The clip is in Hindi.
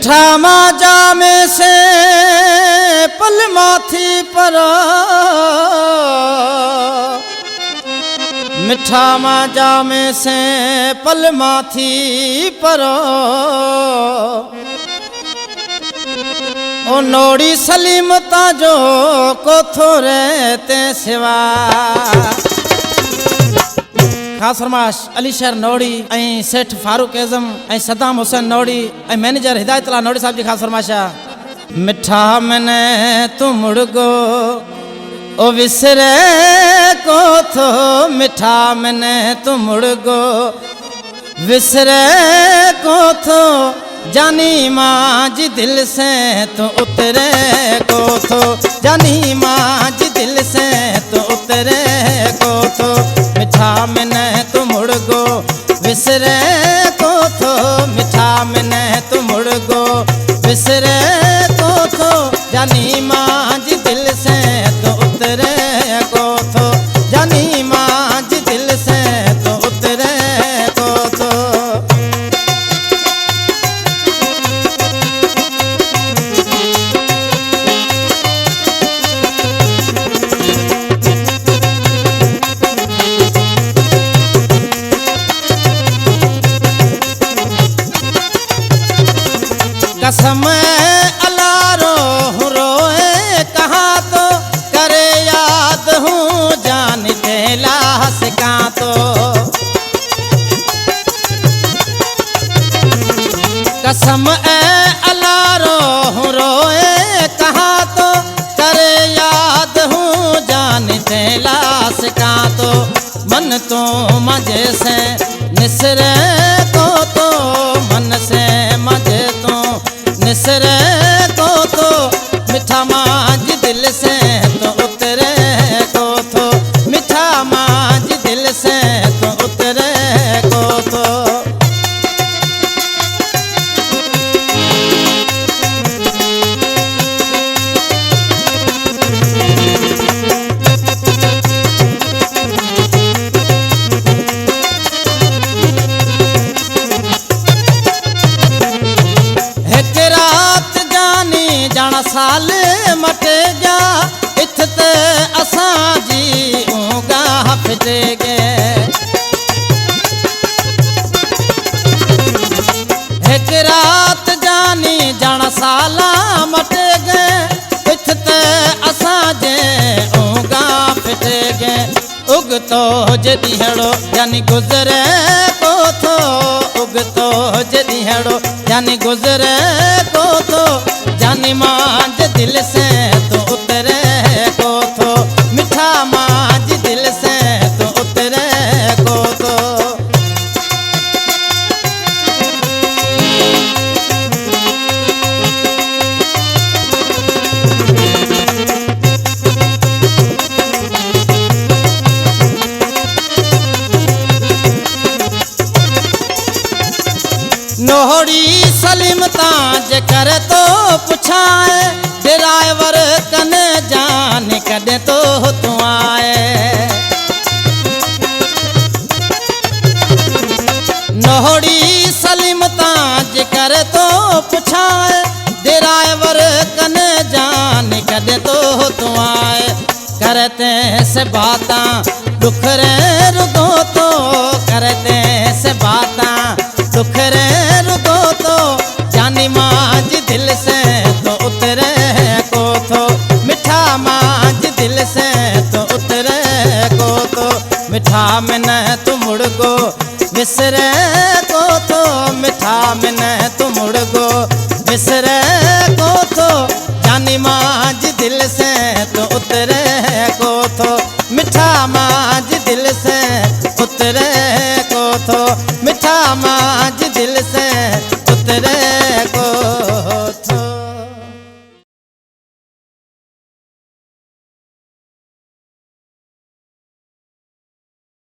मिठा माजा में से पल माथी पर, मिठा माजा में से पल माथी पर, ओ नोड़ी सलीमता जो कोथो रहते सिवा। खास फरमाश अली शहर नोड़ी ऐं सेठ फारूक आज़म ऐं सदाम हुसैन नोड़ी ऐं मैनेजर हिदायत ला नोड़ी साहब जी खास फरमाश आहे। मिठा मने तू मुर्गो ओ विसरे कोथो, मिठा मने तू मुर्गो विसरे कोथो, जानी माँ जी दिल से तो उतरे कोथो, जानी माँ जी दिल से तो उतरे कोथो। मिठा मने तू मुर्गो विसरे कोथो, मिठा मने तू मुर्गो विसरे कोथो, जानी माँ जी दिल से तो उतरे कोथो, जानी माँ जी दिल से तो उतरे कोथो। कसम अलारो रोए कहाँ तो करे याद हूँ, जान तेला हंसका तो। कसम अलारो रोए कहाँ तो करे याद हूँ, जान तेला हंसका तो। मन तो मजे से निसरे को तो, मन से मजे तो निसरे को तो, मिठा माँ जी दिल से तो उतरे को तो, मिठा माँ जी दिल से तो उतरे को तो। जाना साल मटे गया इत्थे असां जी ऊँगा फिटे गए। एक रात जानी जाना साला मटे गए इत्थे असां जे ऊँगा फिटे गए। उगतो जॾीहड़ो यानी गुज़रे कोथो, उगतो जॾीहड़ो यानी गुज़रे कोथो, जानी माँ जी दिल से तो उतरे कोथो, मिठा माँ जी दिल से तो उतरे कोथो। नोहड़ी सलीमता जे करे तो पुछाए, ड्राइवर कने जान कदे तो तू आए। नोहड़ी सलीमता जे करे तो पुछाए, ड्राइवर कने जान कदे तो तू आए। करते से बातां दुखरे रुगो तो, करते से बातां दुखरे रुगो तो, जानी माँ जी दिल से तो उतरे कोथो, मिठा माँ जी दिल से तो उतरे कोथो। मिठा मने तू मुर्गो विसरे कोथो, मिठा मने तू मुर्गो विसरे कोथो,